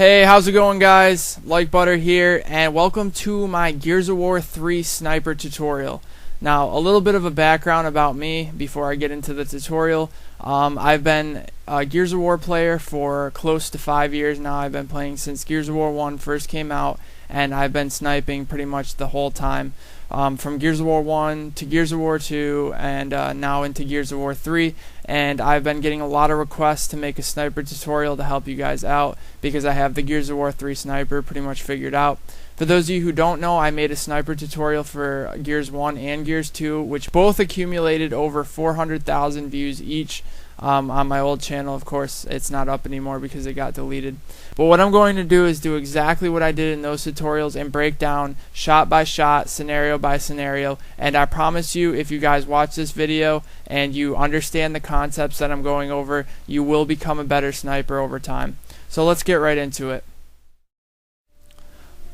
Hey, how's it going, guys? BuTTeR here, and welcome to my Gears of War 3 sniper tutorial. Now, a little bit of a background about me before I get into the tutorial. I've been a Gears of War player for close to 5 years now. I've been playing since Gears of War 1 first came out, and I've been sniping pretty much the whole time. From Gears of War 1 to Gears of War 2 and now into Gears of War 3, and I've been getting a lot of requests to make a sniper tutorial to help you guys out because I have the Gears of War 3 sniper pretty much figured out. For those of you who don't know, I made a sniper tutorial for Gears 1 and Gears 2, which both accumulated over 400,000 views each. On my old channel. Of course, it's not up anymore because it got deleted. But what I'm going to do is do exactly what I did in those tutorials and break down shot by shot, scenario by scenario, and I promise you, if you guys watch this video and you understand the concepts that I'm going over, you will become a better sniper over time. So let's get right into it.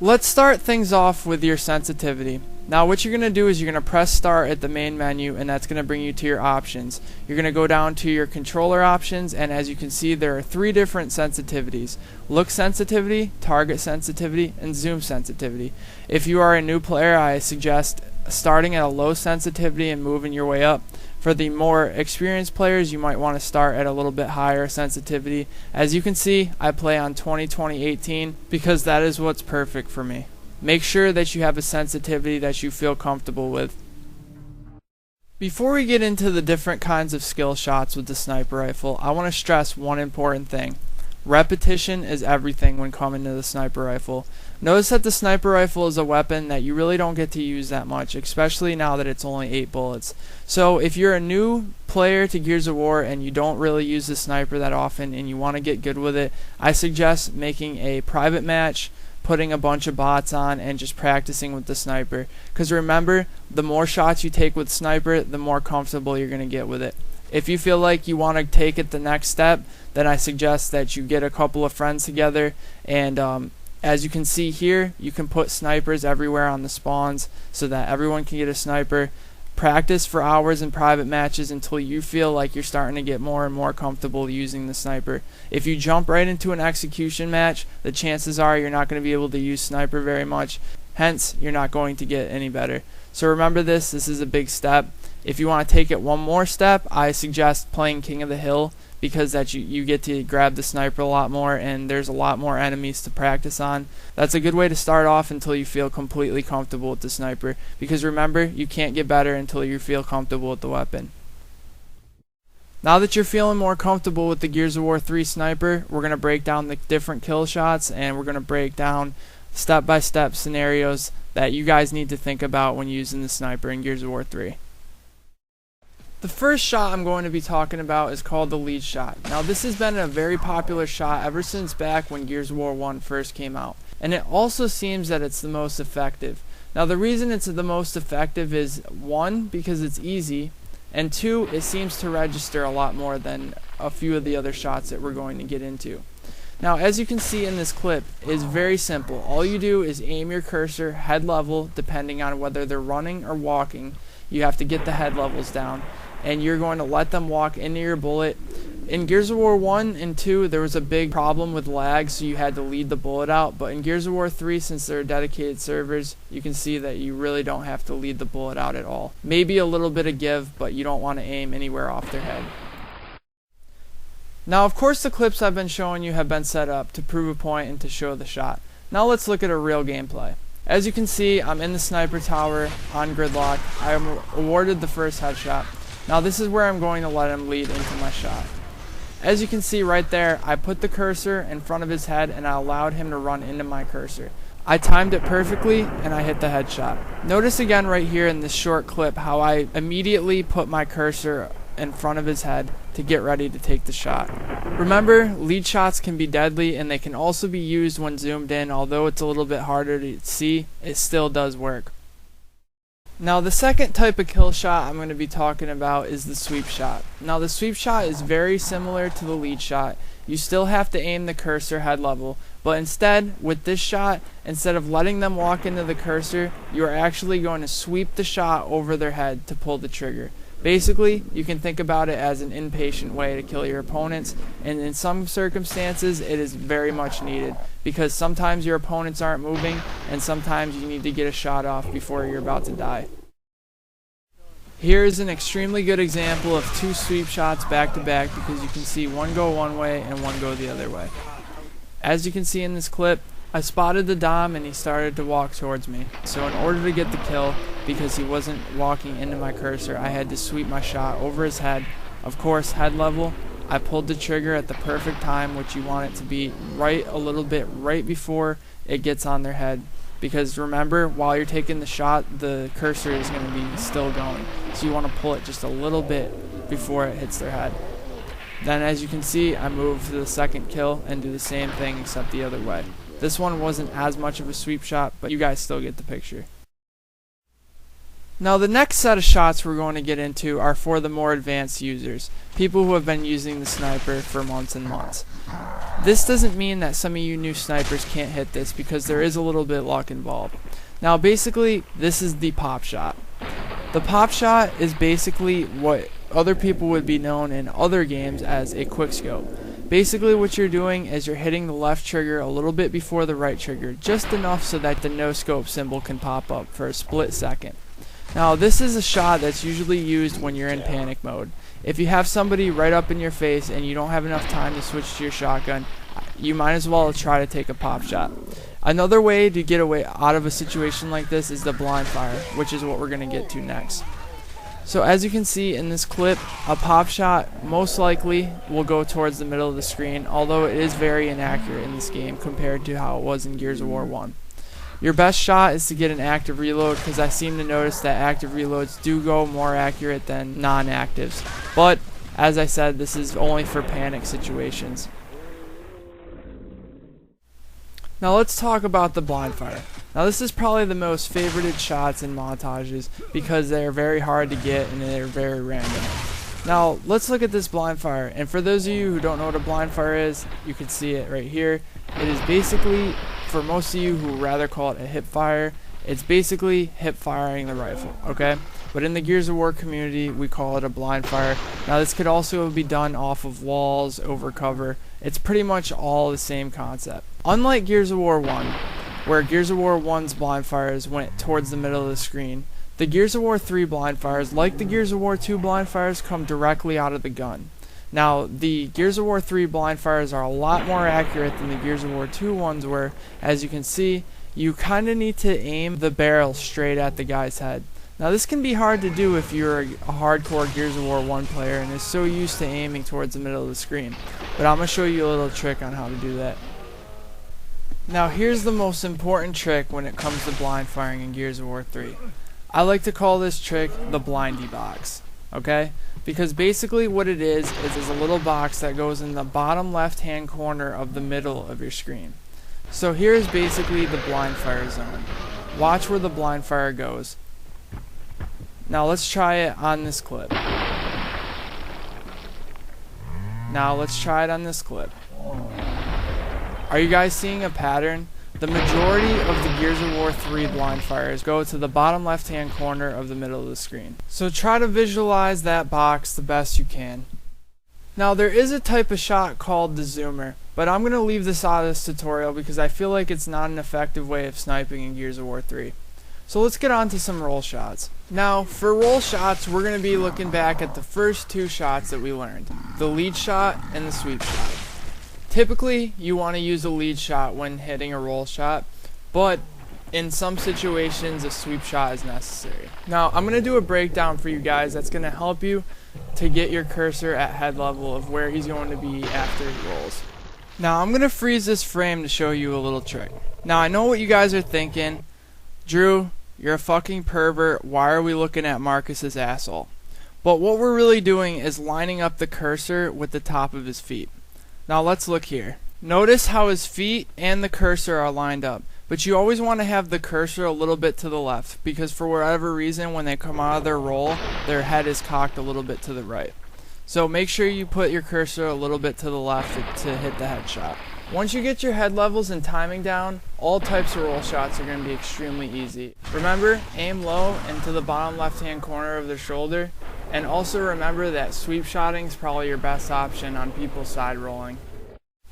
Let's start things off with your sensitivity. Now what you're going to do is you're going to press start at the main menu, and that's going to bring you to your options. You're going to go down to your controller options, and as you can see there are 3 different sensitivities: look sensitivity, target sensitivity, and zoom sensitivity. If you are a new player, I suggest starting at a low sensitivity and moving your way up. For the more experienced players, you might want to start at a little bit higher sensitivity. As you can see, I play on 20/20/18 because that is what's perfect for me. Make sure that you have a sensitivity that you feel comfortable with. Before we get into the different kinds of skill shots with the sniper rifle, I want to stress one important thing. Repetition is everything when coming to the sniper rifle. Notice that the sniper rifle is a weapon that you really don't get to use that much, especially now that it's only 8 bullets. So if you're a new player to Gears of War and you don't really use the sniper that often and you want to get good with it, I suggest making a private match, putting a bunch of bots on, and just practicing with the sniper. Because remember, the more shots you take with sniper, the more comfortable you're going to get with it. If you feel like you want to take it the next step, then I suggest that you get a couple of friends together, and as you can see here, you can put snipers everywhere on the spawns so that everyone can get a sniper. Practice for hours in private matches until you feel like you're starting to get more and more comfortable using the sniper. If you jump right into an execution match, the chances are you're not going to be able to use sniper very much. Hence, you're not going to get any better. So remember this is a big step. If you want to take it one more step, I suggest playing King of the Hill, because that you get to grab the sniper a lot more and there's a lot more enemies to practice on. That's a good way to start off until you feel completely comfortable with the sniper, because remember, you can't get better until you feel comfortable with the weapon. Now that you're feeling more comfortable with the Gears of War 3 sniper, we're going to break down the different kill shots, and we're going to break down step-by-step scenarios that you guys need to think about when using the sniper in Gears of War 3. The first shot I'm going to be talking about is called the lead shot. Now this has been a very popular shot ever since back when Gears of War 1 first came out, and it also seems that it's the most effective. Now the reason it's the most effective is 1, because it's easy, and 2, it seems to register a lot more than a few of the other shots that we're going to get into. Now as you can see in this clip, it's very simple. All you do is aim your cursor head level, depending on whether they're running or walking. You have to get the head levels down, and you're going to let them walk into your bullet. In Gears of War 1 and 2, there was a big problem with lag, so you had to lead the bullet out. But in Gears of War 3, since they're dedicated servers, you can see that you really don't have to lead the bullet out at all. Maybe a little bit of give, but you don't want to aim anywhere off their head. Now, of course, the clips I've been showing you have been set up to prove a point and to show the shot. Now let's look at a real gameplay. As you can see, I'm in the sniper tower on gridlock. I am awarded the first headshot. Now this is where I'm going to let him lead into my shot. As you can see right there, I put the cursor in front of his head and I allowed him to run into my cursor. I timed it perfectly and I hit the headshot. Notice again right here in this short clip how I immediately put my cursor in front of his head to get ready to take the shot. Remember, lead shots can be deadly, and they can also be used when zoomed in. Although it's a little bit harder to see, it still does work. Now the second type of kill shot I'm going to be talking about is the sweep shot. Now the sweep shot is very similar to the lead shot. You still have to aim the cursor head level, but instead, with this shot, instead of letting them walk into the cursor, you are actually going to sweep the shot over their head to pull the trigger. Basically, you can think about it as an impatient way to kill your opponents, and in some circumstances it is very much needed, because sometimes your opponents aren't moving and sometimes you need to get a shot off before you're about to die. Here is an extremely good example of two sweep shots back to back, because you can see one go one way and one go the other way. As you can see in this clip, I spotted the Dom and he started to walk towards me. So in order to get the kill, because he wasn't walking into my cursor, I had to sweep my shot over his head. Of course, head level. I pulled the trigger at the perfect time, which you want it to be right a little bit right before it gets on their head. Because remember, while you're taking the shot, the cursor is going to be still going. So you want to pull it just a little bit before it hits their head. Then as you can see, I move to the second kill and do the same thing except the other way. This one wasn't as much of a sweep shot, but you guys still get the picture. Now the next set of shots we're going to get into are for the more advanced users, people who have been using the sniper for months and months. This doesn't mean that some of you new snipers can't hit this, because there is a little bit of luck involved. Now basically, this is the pop shot. The pop shot is basically what other people would be known in other games as a quickscope. Basically what you're doing is you're hitting the left trigger a little bit before the right trigger, just enough so that the no scope symbol can pop up for a split second. Now this is a shot that's usually used when you're in panic mode. If you have somebody right up in your face and you don't have enough time to switch to your shotgun, you might as well try to take a pop shot. Another way to get away out of a situation like this is the Blindfire, which is what we're going to get to next. So as you can see in this clip, a pop shot most likely will go towards the middle of the screen, although it is very inaccurate in this game compared to how it was in Gears of War 1. Your best shot is to get an active reload, because I seem to notice that active reloads do go more accurate than non-actives. But as I said, this is only for panic situations. Now let's talk about the Blindfire. Now this is probably the most favorited shots in montages, because they are very hard to get and they are very random. Now let's look at this Blindfire, and for those of you who don't know what a Blindfire is, you can see it right here. It is basically, for most of you who rather call it a hip fire, it's basically hip firing the rifle, okay? But in the Gears of War community, we call it a Blindfire. Now this could also be done off of walls, over cover. It's pretty much all the same concept. Unlike Gears of War 1, where Gears of War 1's Blindfires went towards the middle of the screen, the Gears of War 3 Blindfires, like the Gears of War 2 Blindfires, come directly out of the gun. Now, the Gears of War 3 Blindfires are a lot more accurate than the Gears of War 2 ones, where, as you can see, you kind of need to aim the barrel straight at the guy's head. Now, this can be hard to do if you're a hardcore Gears of War 1 player and is so used to aiming towards the middle of the screen. But I'm going to show you a little trick on how to do that. Now, here's the most important trick when it comes to blind firing in Gears of War 3. I like to call this trick the blindy box, okay? Because basically what it is a little box that goes in the bottom left hand corner of the middle of your screen. So here's basically the blind fire zone. Watch where the blind fire goes. Now let's try it on this clip. Now let's try it on this clip. Are you guys seeing a pattern? The majority of the Gears of War 3 blind fires go to the bottom left hand corner of the middle of the screen. So try to visualize that box the best you can. Now there is a type of shot called the zoomer, but I'm going to leave this out of this tutorial because I feel like it's not an effective way of sniping in Gears of War 3. So let's get on to some roll shots. Now for roll shots, we're going to be looking back at the first two shots that we learned, the lead shot and the sweep shot. Typically, you want to use a lead shot when hitting a roll shot, but in some situations, a sweep shot is necessary. Now, I'm going to do a breakdown for you guys that's going to help you to get your cursor at head level of where he's going to be after he rolls. Now, I'm going to freeze this frame to show you a little trick. Now, I know what you guys are thinking. Drew, you're a fucking pervert. Why are we looking at Marcus's asshole? But what we're really doing is lining up the cursor with the top of his feet. Now let's look here. Notice how his feet and the cursor are lined up, but you always want to have the cursor a little bit to the left, because for whatever reason when they come out of their roll, their head is cocked a little bit to the right. So make sure you put your cursor a little bit to the left to hit the headshot. Once you get your head levels and timing down, all types of roll shots are going to be extremely easy. Remember, aim low and to the bottom left hand corner of their shoulder. And also remember that sweep shotting is probably your best option on people side rolling.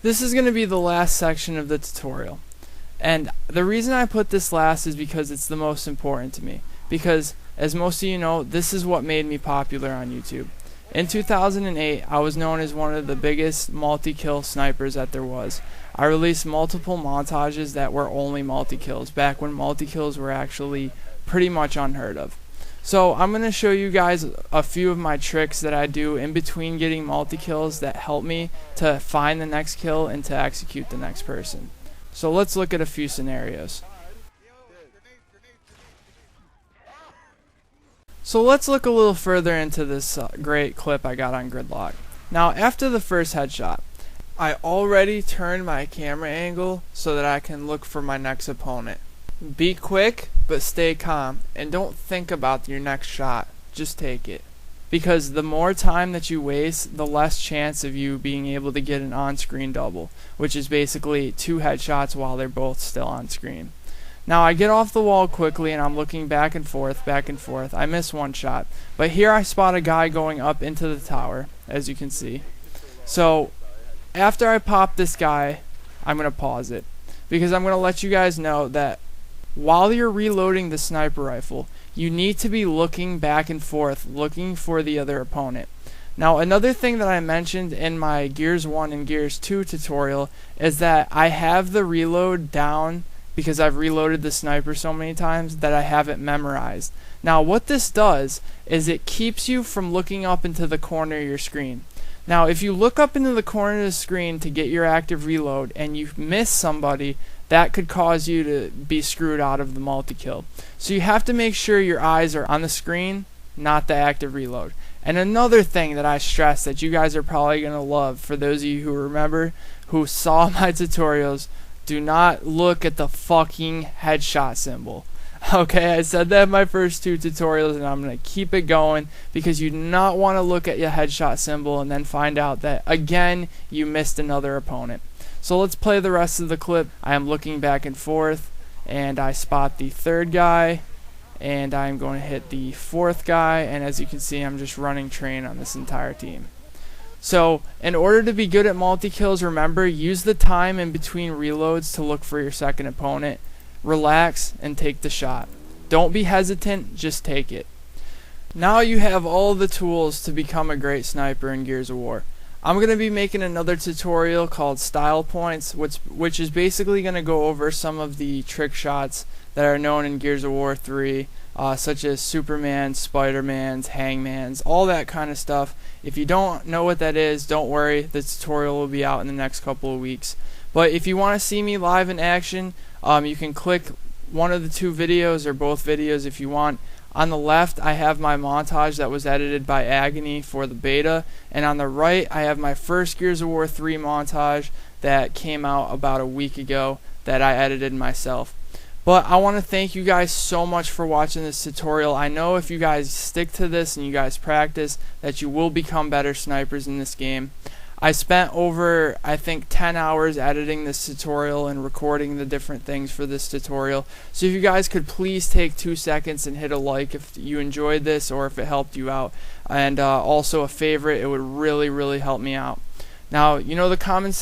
This is going to be the last section of the tutorial. And the reason I put this last is because it's the most important to me. Because, as most of you know, this is what made me popular on YouTube. In 2008, I was known as one of the biggest multi-kill snipers that there was. I released multiple montages that were only multi-kills, back when multi-kills were actually pretty much unheard of. So I'm going to show you guys a few of my tricks that I do in between getting multi-kills that help me to find the next kill and to execute the next person. So let's look at a few scenarios. So let's look a little further into this great clip I got on Gridlock. Now, after the first headshot, I already turned my camera angle so that I can look for my next opponent. Be quick, but stay calm, and don't think about your next shot. Just take it. Because the more time that you waste, the less chance of you being able to get an on-screen double, which is basically 2 headshots while they're both still on screen. Now I get off the wall quickly and I'm looking back and forth, back and forth. I miss one shot, but here I spot a guy going up into the tower, as you can see. So after I pop this guy, I'm going to pause it, because I'm going to let you guys know that while you're reloading the sniper rifle, you need to be looking back and forth, looking for the other opponent. Now, another thing that I mentioned in my Gears 1 and Gears 2 tutorial is that I have the reload down because I've reloaded the sniper so many times that I have it memorized. Now, what this does is it keeps you from looking up into the corner of your screen. Now, if you look up into the corner of the screen to get your active reload and you miss somebody, that could cause you to be screwed out of the multi-kill. So you have to make sure your eyes are on the screen, not the active reload. And another thing that I stress that you guys are probably going to love, for those of you who remember, who saw my tutorials, do not look at the fucking headshot symbol. Okay, I said that in my first 2 tutorials and I'm going to keep it going, because you do not want to look at your headshot symbol and then find out that, again, you missed another opponent. So let's play the rest of the clip. I am looking back and forth, and I spot the 3rd guy, and I'm going to hit the 4th guy, and as you can see, I'm just running train on this entire team. So in order to be good at multi-kills, remember, use the time in between reloads to look for your second opponent. Relax and take the shot. Don't be hesitant, just take it. Now you have all the tools to become a great sniper in Gears of War. I'm going to be making another tutorial called Style Points, which is basically going to go over some of the trick shots that are known in Gears of War 3, such as Superman, Spider-Man's, Hangman's, all that kind of stuff. If you don't know what that is, don't worry, the tutorial will be out in the next couple of weeks. But if you want to see me live in action, you can click one of the 2 videos or both videos if you want. On the left, I have my montage that was edited by Agony for the beta, and on the right, I have my first Gears of War 3 montage that came out about a week ago that I edited myself. But I want to thank you guys so much for watching this tutorial. I know if you guys stick to this and you guys practice, that you will become better snipers in this game. I spent over, I think, 10 hours editing this tutorial and recording the different things for this tutorial. So if you guys could please take 2 seconds and hit a like if you enjoyed this or if it helped you out. And also a favorite, it would really help me out. Now, you know, the comment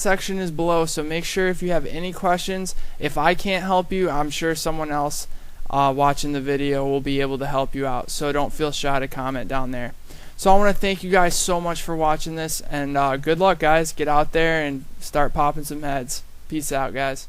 section is below, so make sure if you have any questions, if I can't help you, I'm sure someone else watching the video will be able to help you out. So don't feel shy to comment down there. So I want to thank you guys so much for watching this, and good luck, guys. Get out there and start popping some heads. Peace out, guys.